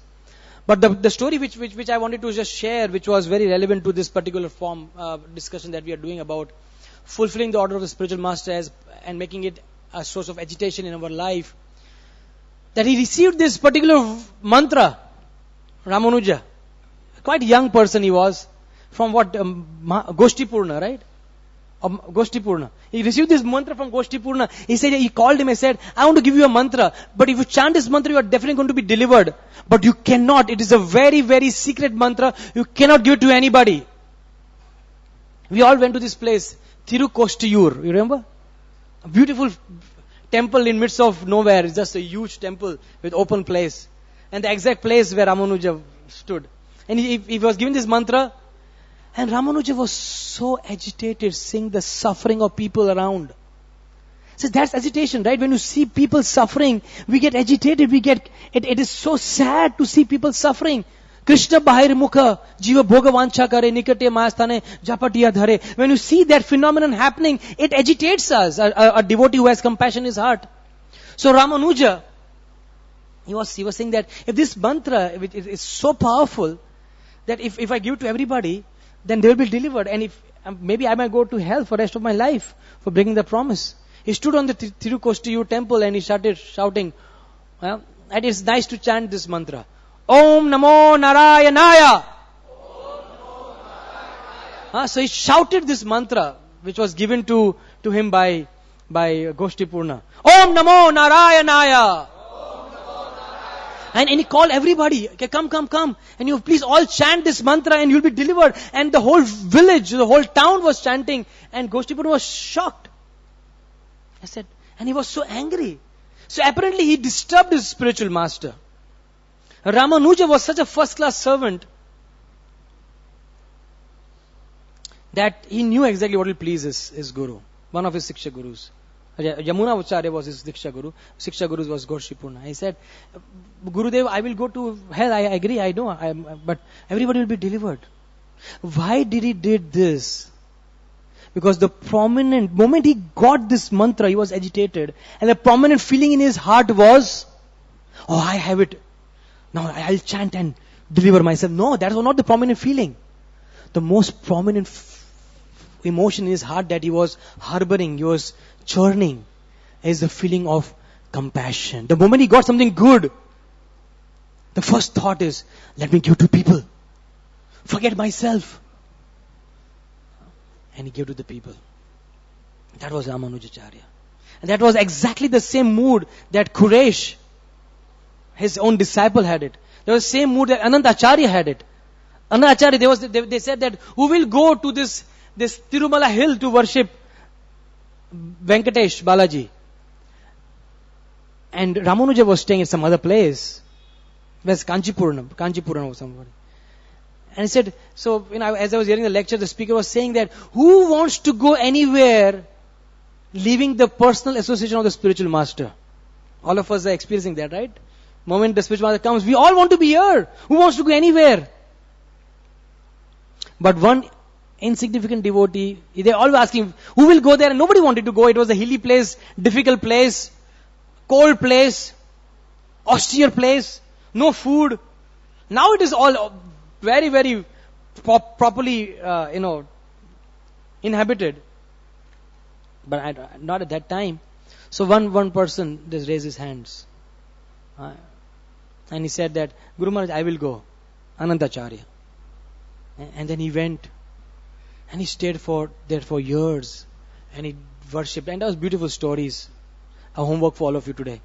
But the story which I wanted to just share, which was very relevant to this particular discussion that we are doing about fulfilling the order of the spiritual master and making it a source of agitation in our life, that he received this particular mantra, Ramanuja. Quite young person he was, from Goshti Purna, right? Goshti Purna. He received this mantra from Goshti Purna. He called him and said, I want to give you a mantra, but if you chant this mantra, you are definitely going to be delivered. But you cannot. It is a very, very secret mantra. You cannot give it to anybody. We all went to this place, Tirukoštiyur. You remember? A beautiful temple in midst of nowhere. It's just a huge temple with open place. And the exact place where Ramanuja stood. And he was giving this mantra. And Ramanuja was so agitated seeing the suffering of people around. So that's agitation, right? When you see people suffering, we get agitated. It is so sad to see people suffering. Krishna bahir mukha, jiva bhoga vancha kare, nikate mayasthane, japatiya dhare. When you see that phenomenon happening, it agitates us. A devotee who has compassion in his heart. So Ramanuja, he was saying that if this mantra is so powerful, that if I give it to everybody, then they will be delivered. And if maybe I might go to hell for the rest of my life for breaking the promise. He stood on the Tirukoštiyur temple and he started shouting. Well, it is nice to chant this mantra. Om Namo Narayanaya. So he shouted this mantra, which was given to him by Goshti Purna. Om Namo Narayanaya. And he called everybody, okay, come. And you please all chant this mantra and you'll be delivered. And the whole village, the whole town was chanting. And Goshti Purna was shocked. I said, and he was so angry. So apparently he disturbed his spiritual master. Ramanuja was such a first-class servant that he knew exactly what will please his guru, one of his Siksha Gurus. Yamuna Acharya was his Diksha Guru. Siksha Guru was Goshti Purna. He said, Gurudev, I will go to hell. I agree, I know. But everybody will be delivered. Why did he did this? Because the moment he got this mantra, he was agitated. And the prominent feeling in his heart was, oh, I have it. Now I'll chant and deliver myself. No, that was not the prominent feeling. The most prominent emotion in his heart that he was harboring, he was churning, is the feeling of compassion. The moment he got something good, the first thought is, let me give to people. Forget myself. And he gave to the people. That was Ramanujacharya. And that was exactly the same mood that Quresh, his own disciple, had it. There was the same mood that Anantacharya had it. Anantacharya, they said that, who will go to this Tirumala hill to worship Venkatesh Balaji? And Ramanuja was staying at some other place. Where's Kanchipuram or somebody. And he said, so, as I was hearing the lecture, the speaker was saying that, who wants to go anywhere leaving the personal association of the spiritual master? All of us are experiencing that, right? Moment the spiritual master comes, we all want to be here. Who wants to go anywhere? But one insignificant devotee, they all were asking, who will go there? And nobody wanted to go. It was a hilly place, difficult place, cold place, austere place, no food. Now it is all very, very properly, inhabited. But not at that time. So one person just raised his hands. And he said that, Guru Maharaj, I will go. Anantacharya. And then he went. And he stayed there for years. And he worshipped. And that was beautiful stories. A homework for all of you today.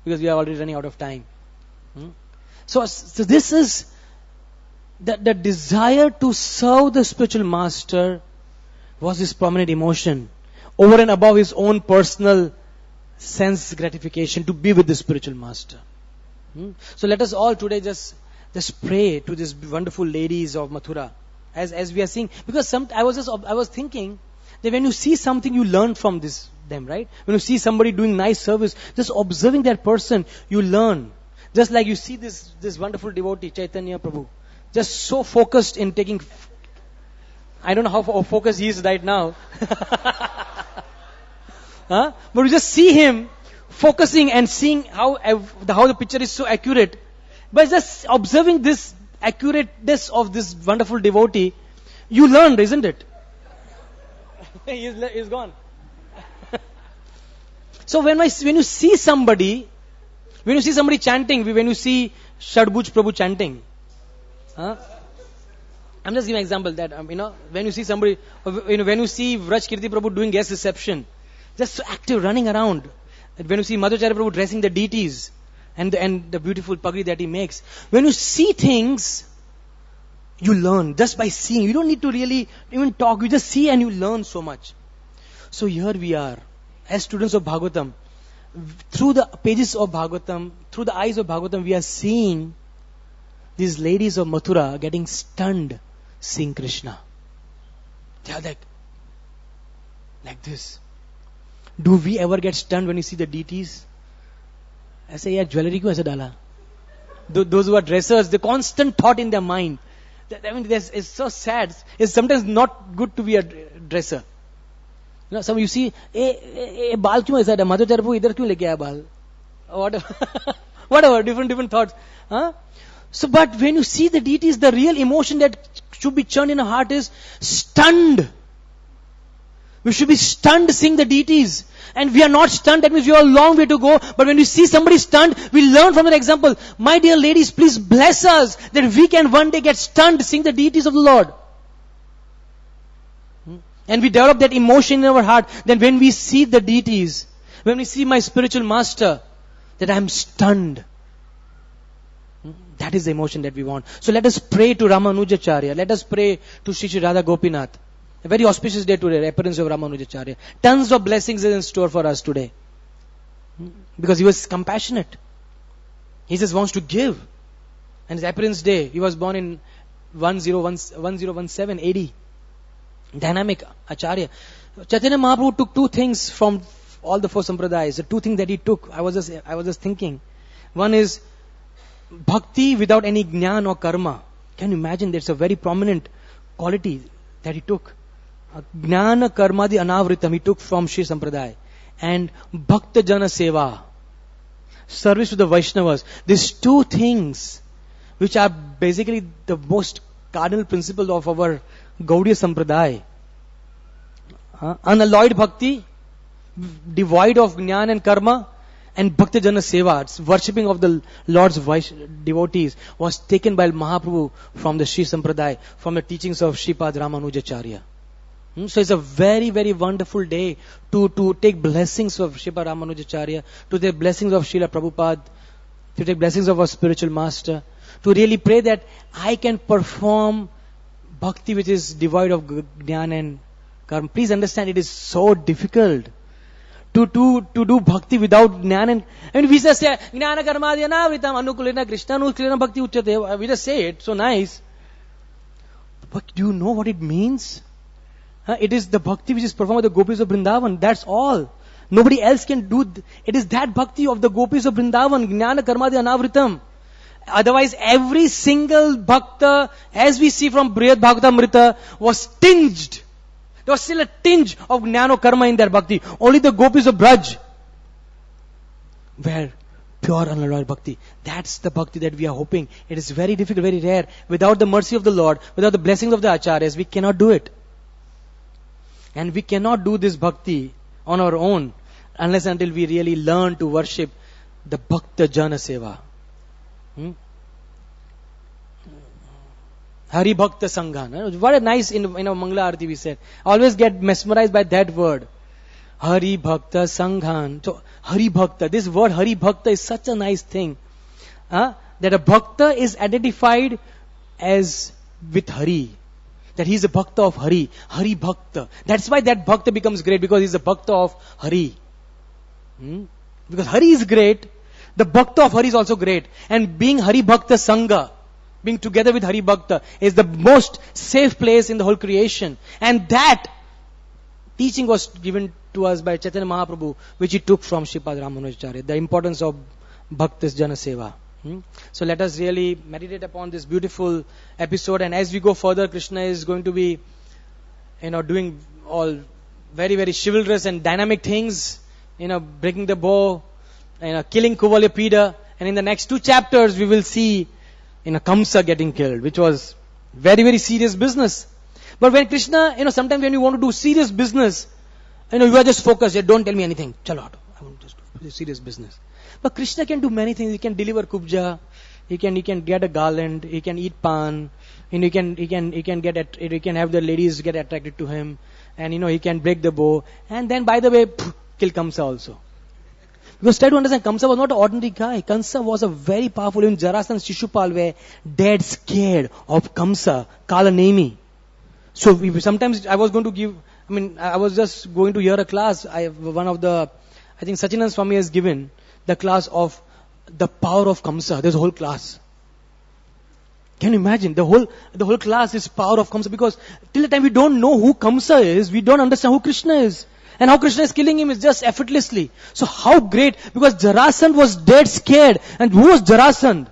Because we are already running out of time. So this is the desire to serve the spiritual master was his prominent emotion. Over and above his own personal sense gratification to be with the spiritual master. So let us all today just pray to these wonderful ladies of Mathura. As we are seeing, because I was thinking that when you see something, you learn from them, right? When you see somebody doing nice service, just observing that person, you learn. Just like you see this wonderful devotee, Chaitanya Prabhu, just so focused in taking. I don't know how focused he is right now. But you just see him focusing and seeing how the picture is so accurate. But just observing this accurateness of this wonderful devotee, you learned, isn't it? He's gone. So when you see somebody chanting, when you see Shadbhuj Prabhu chanting, I'm just giving an example that, when you see somebody, when you see Vraj Kirti Prabhu doing guest reception, just so active, running around. When you see Madhacharya Prabhu dressing the deities and the beautiful pagri that he makes. When you see things, you learn just by seeing. You don't need to really even talk. You just see and you learn so much. So here we are, as students of Bhagavatam. Through the pages of Bhagavatam, through the eyes of Bhagavatam, we are seeing these ladies of Mathura getting stunned seeing Krishna. They are like this. Do we ever get stunned when you see the deities? ऐसे यार jewellery क्यों ऐसे डाला? Those who are dressers, the constant thought in their mind. It's so sad. It's sometimes not good to be a dresser. Some you see, बाल क्यों ऐसा है? माधव चरपू इधर क्यों लेके आया बाल? Whatever, different thoughts. So, but when you see the deities, the real emotion that should be churned in our heart is stunned. We should be stunned seeing the deities. And we are not stunned, that means we have a long way to go. But when we see somebody stunned, we learn from that example. My dear ladies, please bless us that we can one day get stunned seeing the deities of the Lord. And we develop that emotion in our heart. Then when we see the deities, when we see my spiritual master, that I am stunned. That is the emotion that we want. So let us pray to Ramanujacharya. Let us pray to Shri Radha Gopinath. A very auspicious day today, appearance of Ramanujacharya. Tons of blessings is in store for us today. Because he was compassionate. He just wants to give. And his appearance day, he was born in 1017 AD. Dynamic Acharya. Chaitanya Mahaprabhu took two things from all the four sampradayas. The two things that he took, I was just thinking. One is bhakti without any jnana or karma. Can you imagine? That's a very prominent quality that he took. Jnana karmadi anavritam he took from Shri Sampradaya. And bhakta jana seva, service to the Vaishnavas. These two things, which are basically the most cardinal principle of our Gaudiya Sampradaya. Unalloyed bhakti, devoid of jnana and karma, and bhakta jana seva, worshipping of the Lord's devotees, was taken by Mahaprabhu from the Shri Sampradaya, from the teachings of Sripad Ramanujacharya. So it's a very, very wonderful day to take blessings of Sripad Ramanujacharya, to take blessings of Srila Prabhupada, to take blessings of our spiritual master, to really pray that I can perform bhakti which is devoid of jnana and karma. Please understand, it is so difficult to do bhakti without jnana and we just say jnana karma dhyana anukulena Krishna anukulena bhakti uchyate. We just say it so nice. But do you know what it means? It is the bhakti which is performed by the gopis of Vrindavan. That's all. Nobody else can do. It is that bhakti of the gopis of Vrindavan. Jnana karma dhyana. Otherwise, every single bhakta, as we see from Brihad Bhagavatamrita, was tinged. There was still a tinge of jnana karma in their bhakti. Only the gopis of Braj were pure unalloyed bhakti. That's the bhakti that we are hoping. It is very difficult, very rare. Without the mercy of the Lord, without the blessings of the acharyas, we cannot do it. And we cannot do this bhakti on our own unless until we really learn to worship the bhakta jana seva. Hari Bhakta Sanghan. What a nice, in Mangala Arati we said. I always get mesmerized by that word. Hari Bhakta Sanghan. So, Hari Bhakta. This word Hari Bhakta is such a nice thing. That a Bhakta is identified as with Hari. That he is a Bhakta of Hari. Hari Bhakta. That's why that Bhakta becomes great, because he is a Bhakta of Hari. Because Hari is great, the Bhakta of Hari is also great. And being Hari Bhakta Sangha, being together with Hari Bhakta, is the most safe place in the whole creation. And that teaching was given to us by Chaitanya Mahaprabhu, which he took from Sripad Ramanujacharya. The importance of Bhaktas Jana Seva. So let us really meditate upon this beautiful episode. And as we go further, Krishna is going to be, doing all very, very chivalrous and dynamic things. Breaking the bow, killing Kuvalyapida. And in the next 2 chapters, we will see, Kamsa getting killed, which was very, very serious business. But when Krishna, sometimes when you want to do serious business, you are just focused. Don't tell me anything. Chalo, I want to just do serious business. But Krishna can do many things. He can deliver kubja. he can get a garland, he can eat pan, he can have the ladies get attracted to him, and he can break the bow, and then by the way, kill Kamsa also. Because try to understand, Kamsa was not an ordinary guy. Kamsa was a very powerful, even Jarasandha and Shishupal were dead scared of Kamsa, Kalanemi. So sometimes I was just going to hear a class. I think Sachinand Swami has given the class of the power of Kamsa. There's a whole class. Can you imagine? The whole class is power of Kamsa, because till the time we don't know who Kamsa is, we don't understand who Krishna is. And how Krishna is killing him is just effortlessly. So how great, because Jarasandha was dead scared. And who was Jarasandha?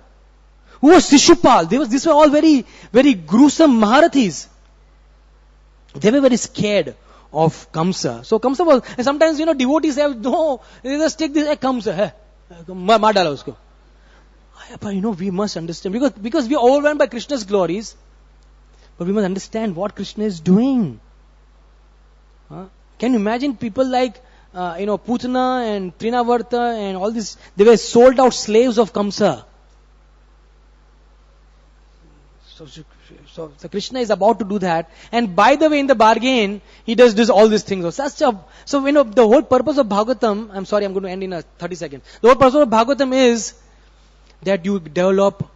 Who was Shishupal? These were all very, very gruesome Maharathis. They were very scared of Kamsa. So Kamsa was, and sometimes, devotees have, no, they just take this, Kamsa, maar dala usko. But we must understand, because we are overwhelmed by Krishna's glories, but we must understand what Krishna is doing. Can you imagine people like, Putana and Trinavarta and all this, they were sold out slaves of Kamsa. So Krishna is about to do that. And by the way, in the bargain, he does all these things. So the whole purpose of Bhagavatam, I'm sorry, I'm going to end in 30 seconds. The whole purpose of Bhagavatam is that you develop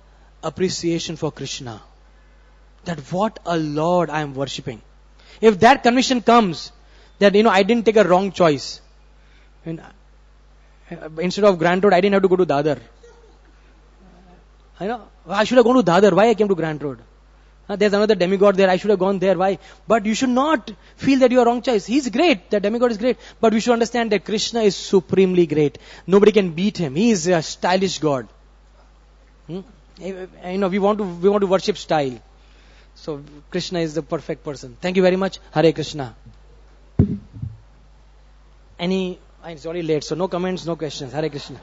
appreciation for Krishna. That what a Lord I am worshipping. If that conviction comes, that, I didn't take a wrong choice. Instead of Grant Road, I didn't have to go to Dadar. I should have gone to Dadar. Why I came to Grant Road? There's another demigod there. I should have gone there. Why? But you should not feel that you are wrong choice. He's great. The demigod is great. But we should understand that Krishna is supremely great. Nobody can beat him. He is a stylish God. We want to worship style. So Krishna is the perfect person. Thank you very much. Hare Krishna. It's already late, so no comments, no questions. Hare Krishna.